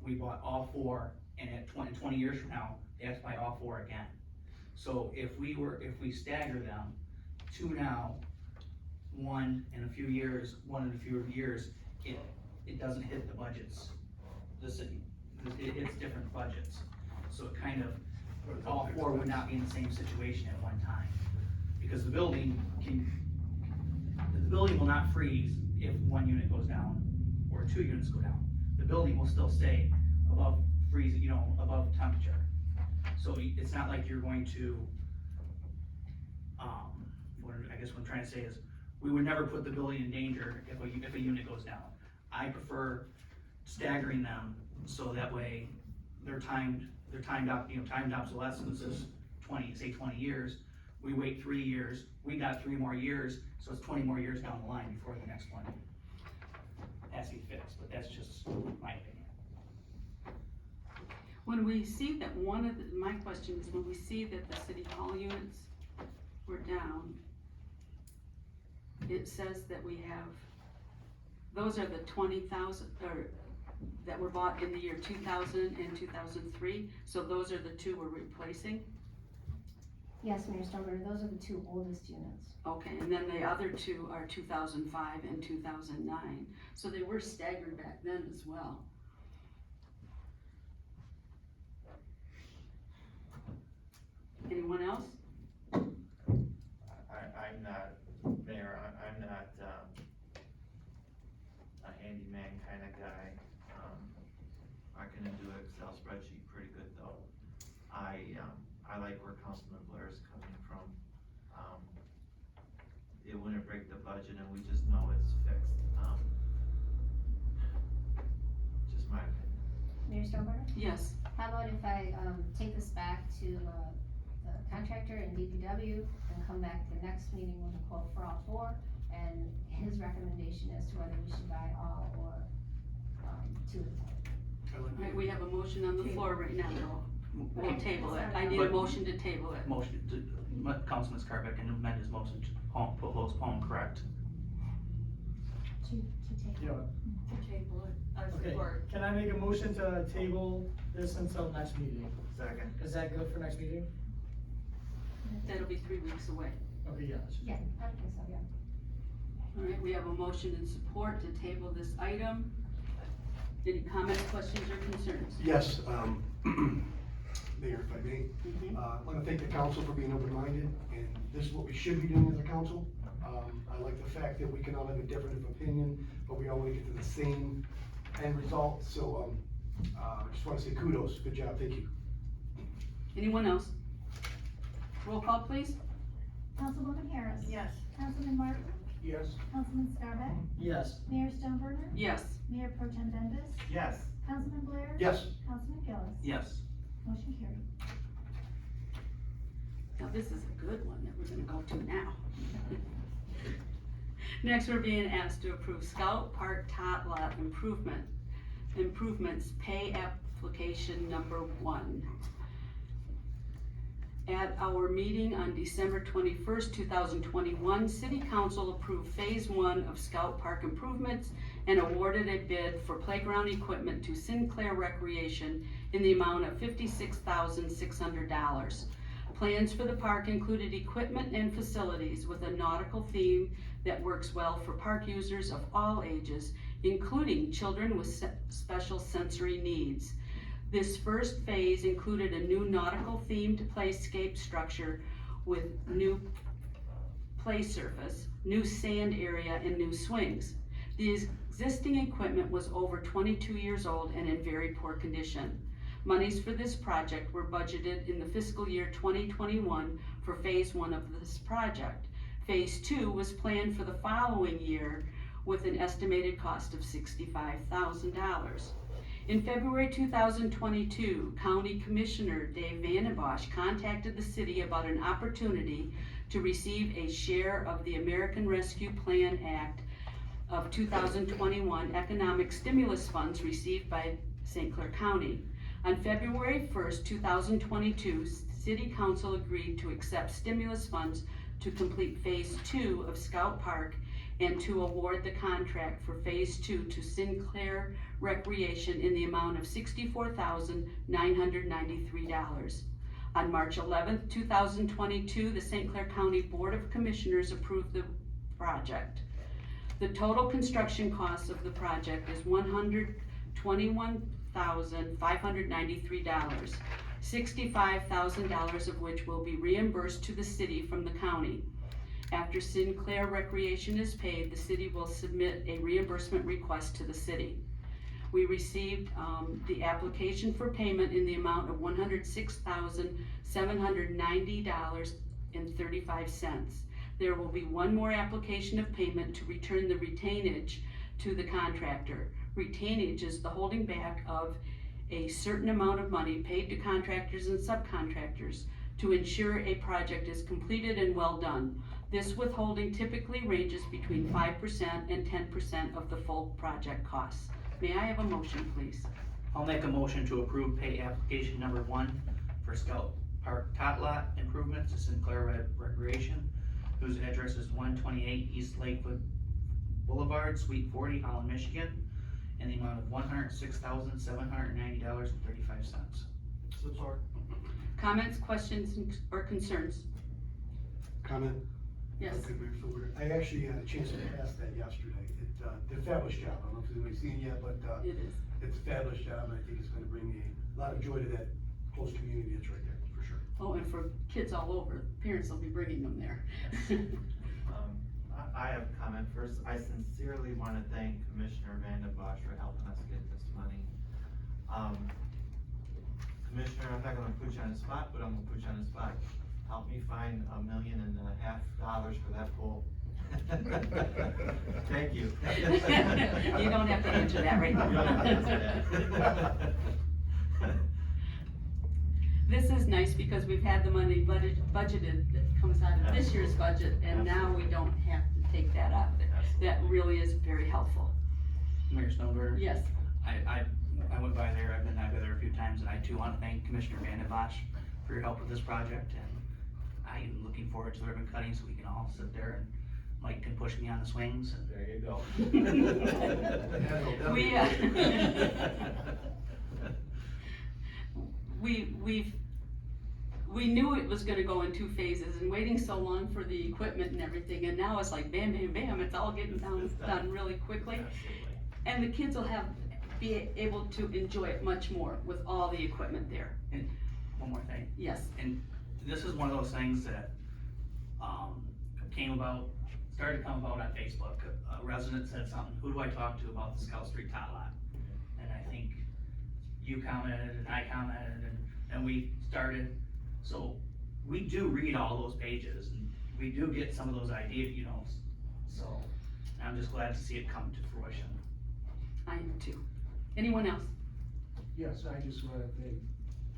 we bought all 4, and at 20 years from now, they have to buy all 4 again. So if we stagger them, 2 now, 1 in a few years, it doesn't hit the budgets. The city, it hits different budgets. So it kind of, all 4 would not be in the same situation at one time. Because the building will not freeze if 1 unit goes down or 2 units go down. The building will still stay above freeze, above temperature. So it's not like you're going to, what I'm trying to say is, we would never put the building in danger if a unit goes down. I prefer staggering them, so that way they're timed out, timed obsolescence is 20 years. We wait 3 years, we got 3 more years, so it's 20 more years down the line before the next one has to be fixed, but that's just my opinion. When we see that my question is, when we see that the city hall units were down, it says that we have, those are the 20,000, or that were bought in the year 2000 and 2003, so those are the 2 we're replacing? Yes, Mayor Stover, those are the 2 oldest units. Okay, and then the other 2 are 2005 and 2009, so they were staggered back then as well. Anyone else? I'm not, Mayor, I'm not, a handyman kind of guy. I can do an Excel spreadsheet pretty good though. I like where Councilman Blair is coming from. It wouldn't break the budget and we just know it's fixed. Just my opinion. Mayor Stover? Yes. How about if I, take this back to, the contractor and DPW and come back to the next meeting with a quote for all 4 and his recommendation as to whether we should buy all or, 2 at a time. Right, we have a motion on the floor right now, we'll table it. I need a motion to table it. Motion to, Councilman Scarbeck can amend his motion to postpone, correct? To take. Yeah, To table it, I okay, support. can I make a motion to table this until next meeting? Second. Is that good for next meeting? That'll be 3 weeks away. Okay, yeah. Yeah, I think so, yeah. All right, we have a motion and support to table this item. Any comments, questions, or concerns? Yes, Mayor, if I may, Mhm. I want to thank the council for being open-minded, and this is what we should be doing as a council. I like the fact that we can all have a difference of opinion, but we all want to get to the same end result, so, I just want to say kudos, good job, thank you. Anyone else? Roll call, please. Councilwoman Harris. Yes. Councilman Martin. Yes. Councilman Scarbeck. Yes. Mayor Stoneburner. Yes. Mayor Pro Tem Bendis. Yes. Councilman Blair. Yes. Councilman Gillis. Yes. Motion carried. Now, this is a good one that we're gonna go to now. Next, we're being asked to approve Scout Park Tot Lot improvements pay application number 1. At our meeting on December 21st, 2021, City Council approved Phase 1 of Scout Park improvements and awarded a bid for playground equipment to Sinclair Recreation in the amount of $56,600. Plans for the park included equipment and facilities with a nautical theme that works well for park users of all ages, including children with special sensory needs. This first phase included a new nautical themed playscape structure with new play surface, new sand area, and new swings. The existing equipment was over 22 years old and in very poor condition. Monies for this project were budgeted in the fiscal year 2021 for Phase 1 of this project. Phase 2 was planned for the following year with an estimated cost of $65,000. In February 2022, County Commissioner Dave Vandenbosch contacted the city about an opportunity to receive a share of the American Rescue Plan Act of 2021 economic stimulus funds received by St. Clair County. On February 1st, 2022, City Council agreed to accept stimulus funds to complete Phase 2 of Scout Park and to award the contract for Phase 2 to Sinclair Recreation in the amount of $64,993. On March 11th, 2022, the St. Clair County Board of Commissioners approved the project. The total construction cost of the project is $121,593, $65,000 of which will be reimbursed to the city from the county. After Sinclair Recreation is paid, the city will submit a reimbursement request to the city. We received the application for payment in the amount of $106,790.35. There will be one more application of payment to return the retainage to the contractor. Retainage is the holding back of a certain amount of money paid to contractors and subcontractors to ensure a project is completed and well done. This withholding typically ranges between 5% and 10% of the full project costs. May I have a motion, please? I'll make a motion to approve pay application number 1 for Scout Park Tot Lot improvements to Sinclair Recreation, whose address is 128 East Lakewood Boulevard, Suite 40, Holland, Michigan, in the amount of $106,790.35. Support. Comments, questions, or concerns? Comment? Yes. Okay, Mayor Silver. I actually had a chance to pass that yesterday. It did a fabulous job. I don't know if anybody's seen it yet, but It is. it's a fabulous job, and I think it's gonna bring a lot of joy to that close community that's right there, for sure. Oh, and for kids all over, parents will be bringing them there. I have a comment first. I sincerely want to thank Commissioner Vanda Bosch for helping us get this money. Commissioner, I'm not gonna put you on the spot, but I'm gonna put you on the spot. Help me find $1.5 million for that pool. Thank you. You don't have to answer that right now. You don't have to answer that. This is nice because we've had the money budgeted that comes out of this year's budget, and now we don't have to take that out of it. That really is very helpful. Mayor Snowberger? Yes. I went by there, I've been by there a few times, and I too want to thank Commissioner Vanda Bosch for your help with this project, and I am looking forward to the ribbon cutting so we can all sit there and Mike can push me on the swings. And There you go. We knew it was gonna go in 2 phases, and waiting so long for the equipment and everything, and now it's like bam, bam, bam, it's all getting done really quickly. Absolutely. And the kids will be able to enjoy it much more with all the equipment there. And one more thing, Yes. and this is one of those things that, started to come about on Facebook. A resident said something, who do I talk to about the Scout Street Tot Lot? And I think you commented and I commented and we started, so we do read all those pages and we do get some of those ideas, so I'm just glad to see it come to fruition. I am too. Anyone else? Yes, I just wanna thank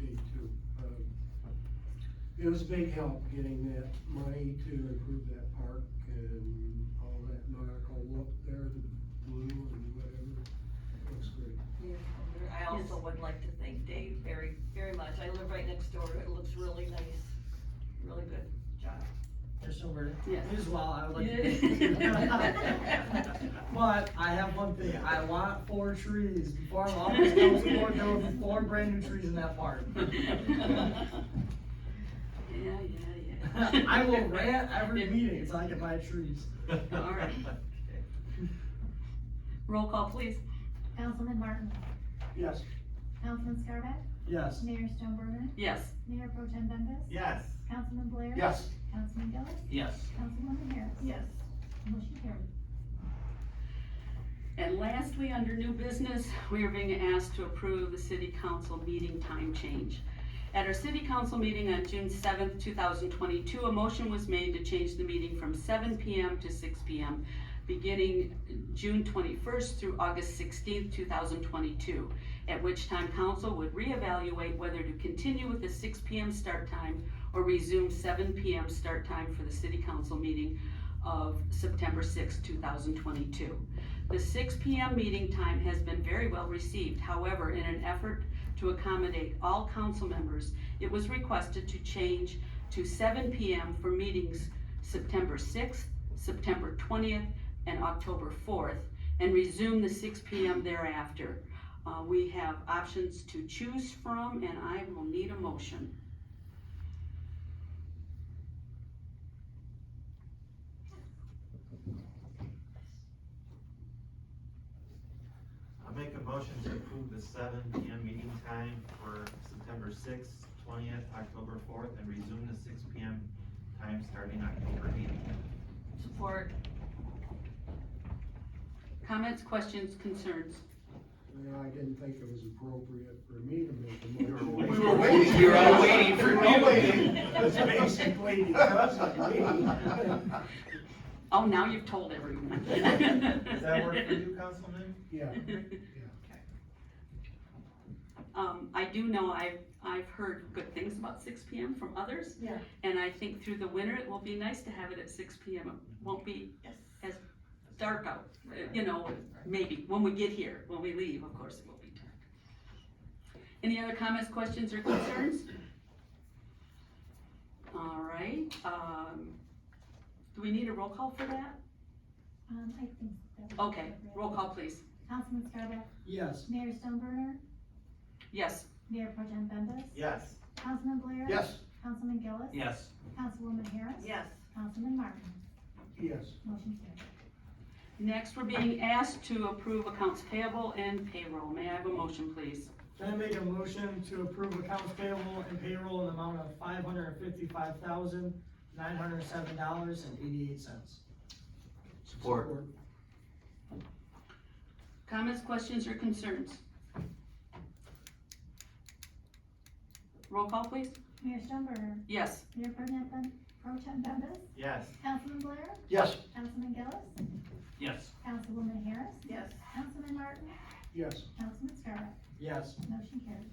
Dave too. It was a big help getting that money to improve that park and all that nautical look there, the blue and whatever. It looks great. I also would like to thank Dave very, very much. I live right next door. It looks really nice. Really good job. Mayor Silver. Yes. Me as well, I would like to. Yeah. But I have one thing, I want 4 trees, before I'm on this council board, there will be 4 brand new trees in that park. Yeah. I will rant every meeting until I can buy trees. All right. Roll call, please. Councilman Martin, Yes. Councilman Scarback, Yes. Mayor Stoneburner, Yes. Mayor Pro Tem Bembas, Yes. Councilman Blair. Yes. Councilman Gillis, Yes. Councilwoman Harris. Yes. Motion carried. And lastly, under new business, we are being asked to approve the city council meeting time change. At our city council meeting on June 7th, 2022, a motion was made to change the meeting from 7 p.m. to 6 p.m. beginning June 21st through August 16th, 2022, at which time council would reevaluate whether to continue with the 6 p.m. start time or resume 7 p.m. start time for the city council meeting of September 6th, 2022. The 6 p.m. meeting time has been very well received. However, in an effort to accommodate all council members, it was requested to change to 7 p.m. for meetings September 6th, September 20th, and October 4th, and resume the 6 p.m. thereafter. We have options to choose from, and I will need a motion. I'll make a motion to approve the 7 p.m. meeting time for September 6th, 20th, October 4th, and resume the 6 p.m. time starting October 8th. Support. Comments, questions, concerns? I didn't think it was appropriate for me to make a motion. waiting. We were waiting. We were all waiting for We were all you. waiting. It's basically because of me. Oh, now you've told everyone. Does that work for you, Councilman? Yeah. I do know I've heard good things about 6 p.m. from others. Yeah. And I think through the winter, it will be nice to have it at 6 p.m. It won't be Yes. as dark out, maybe, when we get here. When we leave, of course, it will be dark. Any other comments, questions, or concerns? All right, do we need a roll call for that? I think that would be Okay, appropriate. roll call, please. Councilman Scarlett, Yes. Mayor Stoneburner, Yes. Mayor Pro Tem Bembas, Yes. Councilman Blair. Yes. Councilman Gillis. Yes. Councilwoman Harris. Yes. Councilman Martin. Yes. Motion carried. Next, we're being asked to approve accounts payable and payroll. May I have a motion, please? Can I make a motion to approve accounts payable and payroll in the amount of $555,907.88? Support. Comments, questions, or concerns? Roll call, please. Mayor Stoneburner, Yes. Mayor Pro Tem Bembas, Yes. Councilman Blair, Yes. Councilman Gillis, Yes. Councilwoman Harris, Yes. Councilman Martin, Yes. Councilman Scarlett. Yes. Motion carried.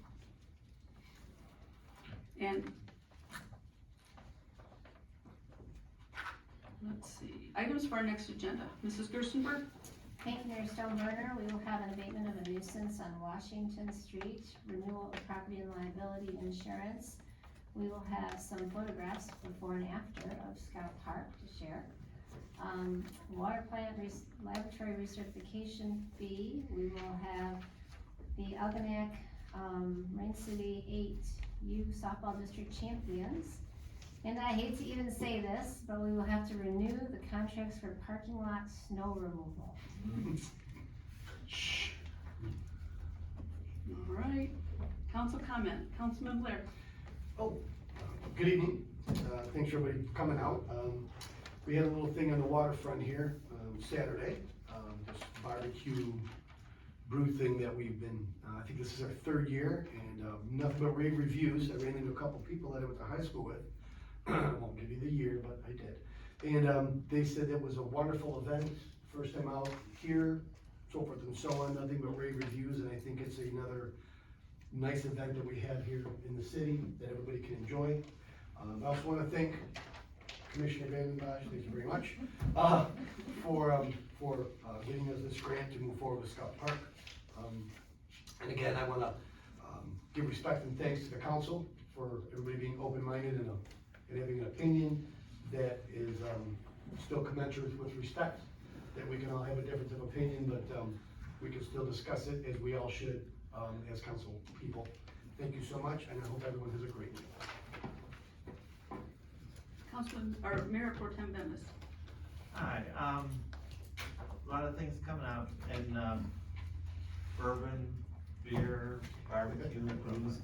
And let's see, items for our next agenda. Mrs. Gerstenberg? Thank you, Mayor Stoneburner. We will have an abatement of a nuisance on Washington Street, renewal of property and liability insurance. We will have some photographs before and after of Scout Park to share. Water plant laboratory recertification fee. We will have the Algonac, Rain City 8U softball district champions. And I hate to even say this, but we will have to renew the contracts for parking lot snow removal. All right, council comment, Councilman Blair. Good evening. Thanks for everybody for coming out. We had a little thing on the waterfront here, Saturday, this barbecue brew thing that we've been, I think this is our 3rd year, and nothing but rave reviews. I ran into a couple people that I went to high school with. I won't give you the year, but I did. And they said it was a wonderful event, first time out here, so forth and so on, nothing but rave reviews, and I think it's another nice event that we have here in the city that everybody can enjoy. I also want to thank Commissioner Van Bosch, thank you very much, for giving us this grant to move forward with Scout Park. And again, I want to give respect and thanks to the council for everybody being open-minded and having an opinion that is still commensurate with respect, that we can all have a difference of opinion, but we can still discuss it as we all should as council people. Thank you so much, and I hope everyone has a great week. Councilman, or Mayor Pro Tem Bembas. Hi, a lot of things coming out, and bourbon, beer, barbecue, booze,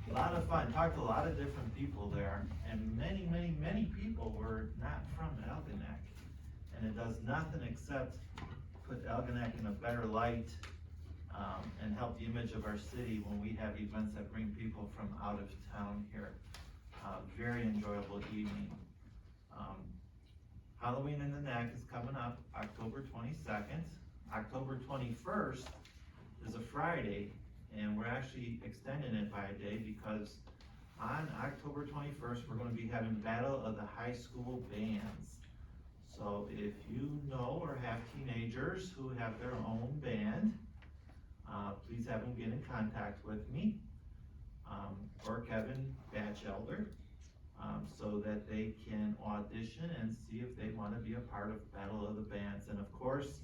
a lot of fun. Talked to a lot of different people there, and many people were not from Algonac. And it does nothing except put Algonac in a better light, and help the image of our city when we have events that bring people from out of town here. Very enjoyable evening. Halloween in the Neck is coming up October 22nd. October 21st is a Friday, and we're actually extending it by a day because on October 21st, we're gonna be having Battle of the High School Bands. So if you know or have teenagers who have their own band, please have them get in contact with me, or Kevin Batchelder. so that they can audition and see if they wanna be a part of Battle of the Bands. And of course,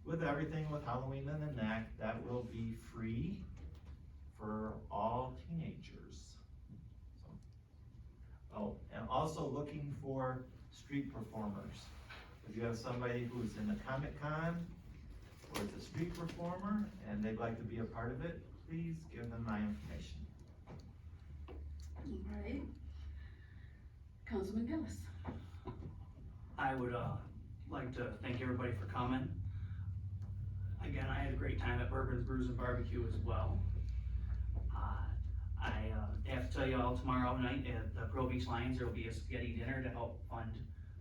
with everything with Halloween and the knack, that will be free for all teenagers. So, oh, and also looking for street performers. If you have somebody who's in the Comic-Con or is a street performer and they'd like to be a part of it, please give them my information. All right. Councilman Gillis. I would, like to thank everybody for coming. Again, I had a great time at Bourbon's Brews and Barbecue as well. I have to tell you all, tomorrow night at the Pro Beach Lions, there will be a spaghetti dinner to help fund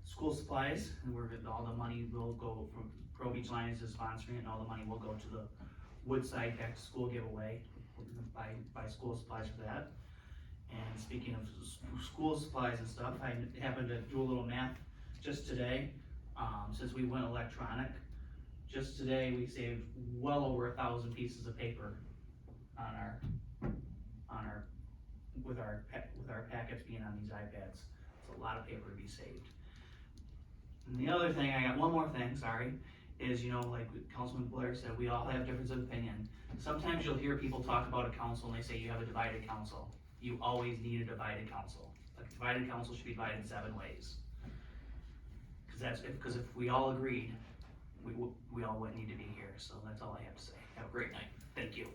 school supplies, and all the money will go from Pro Beach Lions is sponsoring it, and all the money will go to the Woodside Back to School giveaway. We're gonna buy school supplies for that. And speaking of school supplies and stuff, I happened to do a little math just today. Since we went electronic, just today we saved well over 1,000 pieces of paper with our packets being on these iPads. It's a lot of paper to be saved. And the other thing, I got one more thing, sorry, is, like Councilman Blair said, we all have difference of opinion. Sometimes you'll hear people talk about a council and they say you have a divided council. You always need a divided council. A divided council should be divided in 7 ways. Because if we all agreed, we all wouldn't need to be here. So that's all I have to say. Have a great night. Thank you.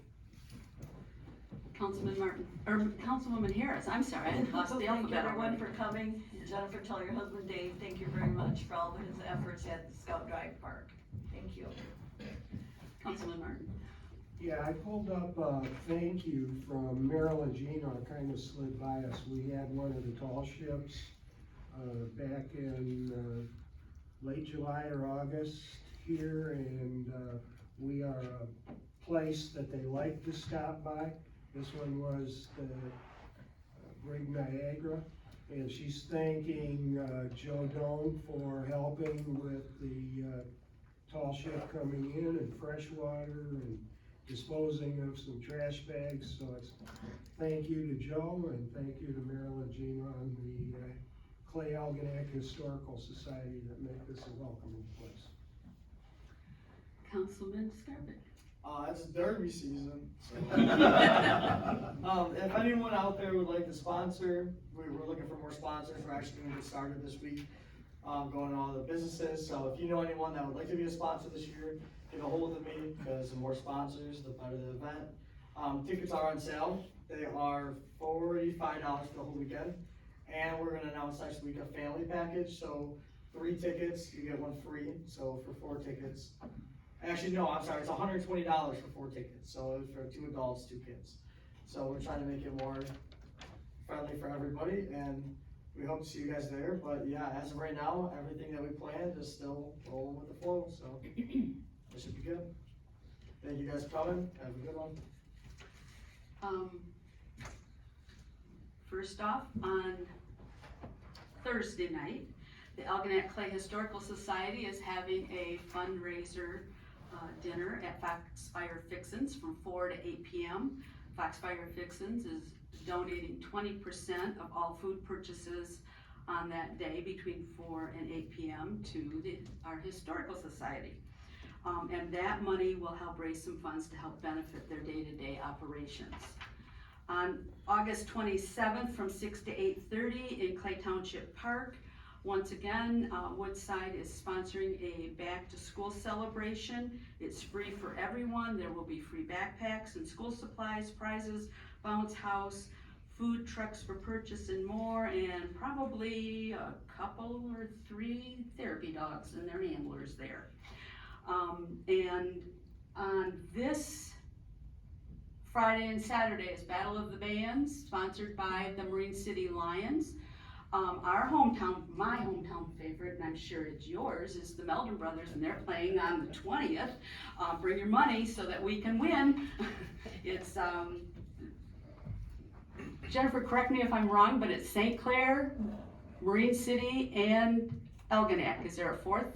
Councilman Martin, or Councilwoman Harris, I'm sorry, I lost the Thank alphabet you everyone already. for coming. Jennifer, tell your husband Dave, thank you very much for all of his efforts at the Scout Drive Park. Thank you. Councilman Martin. Yeah, I pulled up a thank you from Marilyn Gino, it kind of slid by us. We had one of the tall ships, back in, late July or August here, and, we are a place that they like to stop by. This one was the Brig Niagara, and she's thanking, Joe Doan for helping with the, tall ship coming in and fresh water and disposing of some trash bags. So it's thank you to Joe and thank you to Marilyn Gino and the Clay Algonac Historical Society that make this a welcoming place. Councilman Scarpet. It's derby season, so. If anyone out there would like to sponsor, we're looking for more sponsors. We're actually gonna get started this week, going to all the businesses. So if you know anyone that would like to be a sponsor this year, get a hold of me, because the more sponsors, the better the event. Tickets are on sale. They are $45 for the whole weekend. And we're gonna announce next week a family package, so 3 tickets, you get 1 free, so for 4 tickets. Actually, no, I'm sorry, it's $120 for 4 tickets, so for 2 adults, 2 kids. So we're trying to make it more friendly for everybody, and we hope to see you guys there. But yeah, as of right now, everything that we planned is still rolling with the flow, so it should be good. Thank you guys for coming, have a good one. First off, on Thursday night, the Algonac Clay Historical Society is having a fundraiser dinner at Foxfire Fixins from 4 to 8 p.m. Foxfire Fixins is donating 20% of all food purchases on that day between 4 and 8 p.m. to our Historical Society. And that money will help raise some funds to help benefit their day-to-day operations. On August 27th from 6 to 8:30 in Clay Township Park, once again, Woodside is sponsoring a back-to-school celebration. It's free for everyone. There will be free backpacks and school supplies, prizes, bounce house, food trucks for purchase and more, and probably a couple or 3 therapy dogs and their handlers there. And on this Friday and Saturday is Battle of the Bands, sponsored by the Marine City Lions. Our hometown, my hometown favorite, and I'm sure it's yours, is the Meldon Brothers, and they're playing on the 20th. Bring your money so that we can win. It's, Jennifer, correct me if I'm wrong, but it's St. Clair, Marine City, and Algonac. Is there a 4th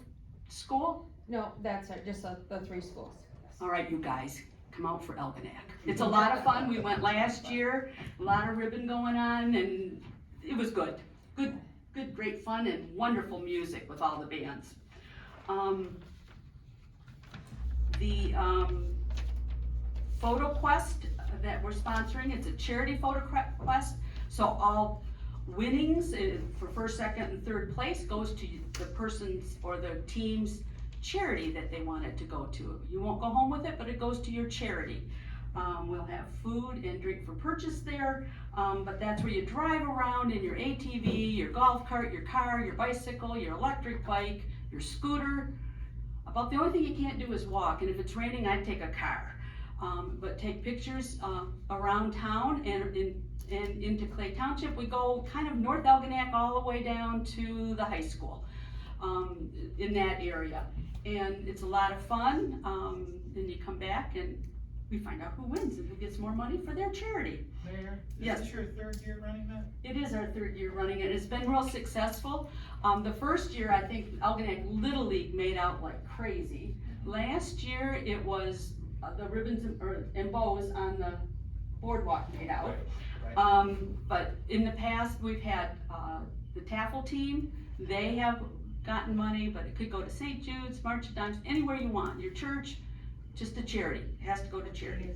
school? No, that's it, just the 3 schools. All right, you guys, come out for Algonac. It's a lot of fun. We went last year, a lot of ribbon going on, and it was good. good, great fun and wonderful music with all the bands. The Photo Quest that we're sponsoring, it's a charity photo quest, so all winnings for first, second, and third place goes to the person's or the team's charity that they want it to go to. You won't go home with it, but it goes to your charity. We'll have food and drink for purchase there, but that's where you drive around in your ATV, your golf cart, your car, your bicycle, your electric bike, your scooter. About the only thing you can't do is walk, and if it's raining, I'd take a car. But take pictures around town and into Clay Township. We go kind of North Algonac all the way down to the high school in that area. And it's a lot of fun, and you come back and we find out who wins and who gets more money for their charity. Mayor, Yes. is this your third year running that? It is our third year running and it's been real successful. The first year, I think Algonac Little League made out like crazy. Last year, it was the ribbons and bows on the boardwalk made out. Right. But in the past, we've had the Taffel team, they have gotten money, but it could go to St. Jude's, March of Dimes, anywhere you want. Your church, just a charity, it has to go to charity.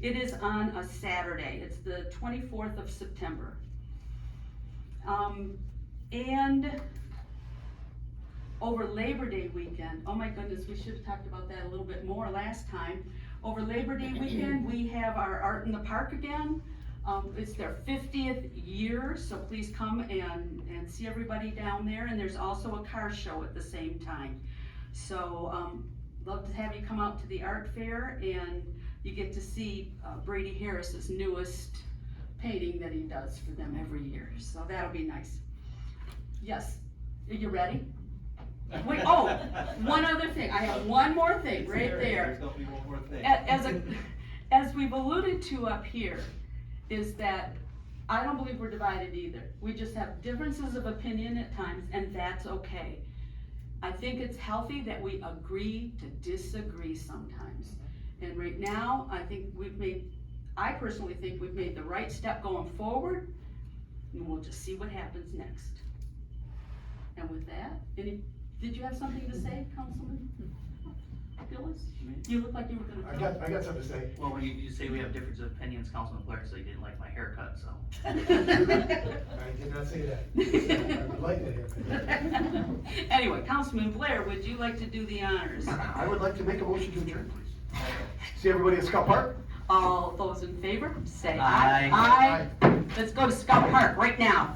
It is on a Saturday, it's the 24th of September. And over Labor Day weekend, oh my goodness, we should have talked about that a little bit more last time. Over Labor Day weekend, we have our Art in the Park again. It's their 50th year, so please come and see everybody down there, and there's also a car show at the same time. So, love to have you come out to the art fair, and you get to see Brady Harris's newest painting that he does for them every year, so that'll be nice. Yes, are you ready? Wait, oh, one other thing, I have one more thing right there. There's gonna be one more thing. As we've alluded to up here, is that I don't believe we're divided either. We just have differences of opinion at times, and that's okay. I think it's healthy that we agree to disagree sometimes. And right now, I personally think we've made the right step going forward, and we'll just see what happens next. And with that, did you have something to say, Councilman Gillis? You look like you were gonna. I got something to say. Well, when you say we have difference of opinions, Councilman Blair, so you didn't like my haircut, so. I did not say that. I would like that haircut. Anyway, Councilman Blair, would you like to do the honors? I would like to make a motion to adjourn, please. See everybody at Scott Park? All those in favor, say Aye. aye. Aye. Let's go to Scout Park right now.